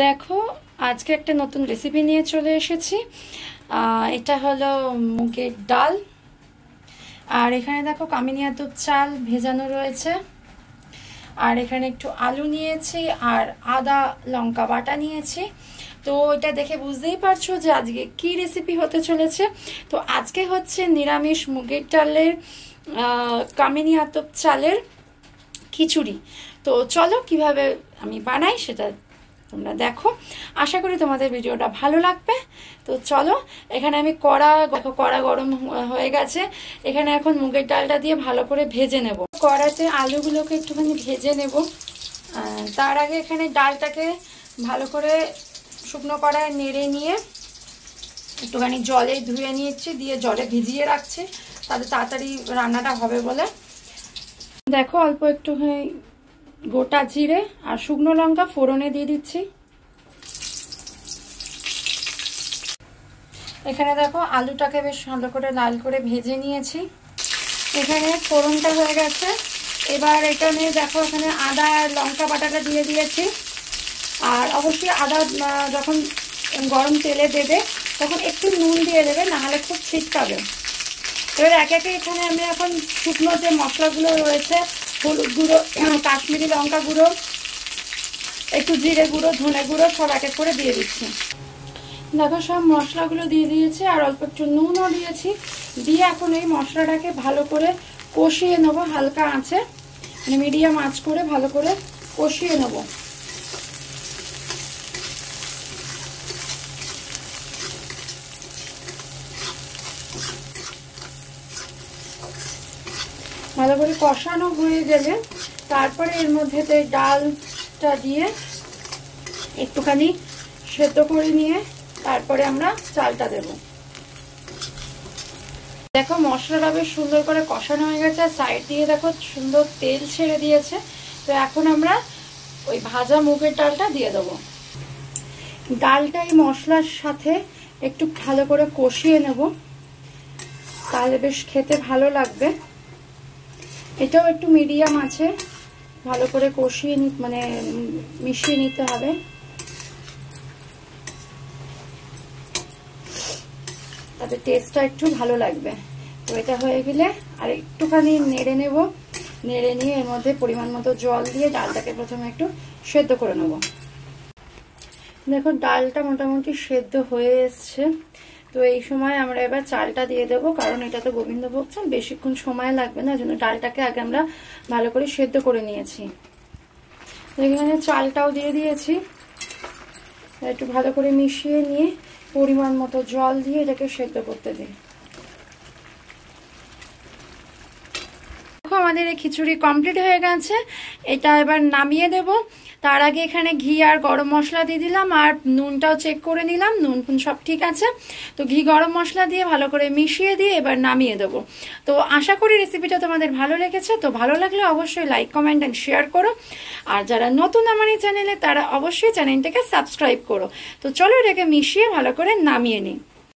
দেখো আজকে একটা নতুন রেসিপি নিয়ে চলে এসেছি। এটা হলো মুগের ডাল, আর এখানে দেখো কামিনী আতপ চাল ভেজানো রয়েছে, আর এখানে একটু আলু নিয়েছি আর আদা লঙ্কা বাটা নিয়েছি। তো এটা দেখে বুঝতেই পারছো যে আজকে কি রেসিপি হতে চলেছে। তো আজকে হচ্ছে নিরামিষ মুগের ডালের কামিনী আতপ চালের খিচুড়ি। তো চলো কিভাবে আমি বানাই সেটা তোমরা দেখো, আশা করি তোমাদের ভিডিওটা ভালো লাগবে। তো চলো, এখানে আমি কড়া গরম হয়ে গেছে। এখানে এখন মুগের ডালটা দিয়ে ভালো করে ভেজে নেব। কড়াতে আলুগুলোকে একটুখানি ভেজে নেব। তার আগে এখানে ডালটাকে ভালো করে শুকনো কড়ায় নেড়ে নিয়ে একটুখানি জলে ধুয়ে নিয়েছি, দিয়ে জলে ভিজিয়ে রাখছি, তাতে তাড়াতাড়ি রান্নাটা হবে বলে। দেখো অল্প একটুখানি গোটা জিরে আর শুকনো লঙ্কা ফোড়নে দিয়ে দিচ্ছি। এখানে দেখো আলুটাকে বেশ ভালো করে লাল করে ভেজে নিয়েছি। এখানে ফোড়নটা হয়ে গেছে। এবার এখানে দেখো এখানে আদা আর লঙ্কা বাটাটা দিয়ে দিয়েছি। আর অবশ্যই আদা যখন গরম তেলে দেবে তখন একটু নুন দিয়ে দেবে, নাহলে খুব ছিটকাবে। এবার একে একে এখানে আমি এখন শুকনো যে মশলাগুলো রয়েছে, হলুদ গুঁড়ো, কাশ্মীরি লঙ্কা গুঁড়ো, একটু জিরে গুঁড়ো, ধনে গুঁড়ো সব এক এক করে দিয়ে দিচ্ছি। দেখো সব মশলাগুলো দিয়ে দিয়েছি আর অল্প একটু নুনও দিয়েছি। দিয়ে এখন এই মশলাটাকে ভালো করে কষিয়ে নেবো, হালকা আঁচে, মানে মিডিয়াম আঁচ করে ভালো করে কষিয়ে নেবো। ভালো করে কষানো হয়ে গেলে তারপরে এর মধ্যে ডালটা দিয়ে একটুখানি সেদ্ধ করে নিয়ে তারপরে আমরা চালটা দেব। দেখো মশলাটা বেশ সুন্দর করে কষানো হয়ে গেছে, সাইড দিয়ে দেখো সুন্দর তেল ছেড়ে দিয়েছে। তো এখন আমরা ওই ভাজা মুগের ডালটা দিয়ে দেবো। ডালটা এই মশলার সাথে একটু ভালো করে কষিয়ে নেব, তাহলে বেশ খেতে ভালো লাগবে। এটাও একটু মিডিয়াম আছে, ভালো করে কষিয়ে মিশিয়ে নিতে হবে। তাতে টেস্টটা একটু ভালো লাগবে। তো এটা হয়ে গেলে আর একটুখানি নেড়ে নেব, নেড়ে নিয়ে এর মধ্যে পরিমাণ মতো জল দিয়ে ডালটাকে প্রথমে একটু সেদ্ধ করে নেব। দেখো ডালটা মোটামুটি সেদ্ধ হয়ে এসছে। তো এই সময় আমরা এবার চালটা দিয়ে দেবো, কারণ এটা তো গোবিন্দভোগ চাল, বেশিক্ষণ সময় লাগবে না, জন্য ডালটাকে আগে আমরা ভালো করে সেদ্ধ করে নিয়েছি। এখানে চালটাও দিয়ে দিয়েছি, একটু ভালো করে মিশিয়ে নিয়ে পরিমাণ মতো জল দিয়ে এটাকে সেদ্ধ করতে দিই। আমাদের এই খিচুড়ি কমপ্লিট হয়ে গেছে। এটা এবার নামিয়ে দেব। তার আগে এখানে ঘি আর গরম মশলা দিয়ে দিলাম, আর নুনটাও চেক করে নিলাম, নুন সব ঠিক আছে। তো ঘি গরম মশলা দিয়ে ভালো করে মিশিয়ে দিয়ে এবার নামিয়ে দেবো। তো আশা করি রেসিপিটা তোমাদের ভালো লেগেছে। তো ভালো লাগলে অবশ্যই লাইক, কমেন্ট অ্যান্ড শেয়ার করো। আর যারা নতুন আমার এই চ্যানেলে তারা অবশ্যই চ্যানেলটাকে সাবস্ক্রাইব করো। তো চলো এটাকে মিশিয়ে ভালো করে নামিয়ে নিই।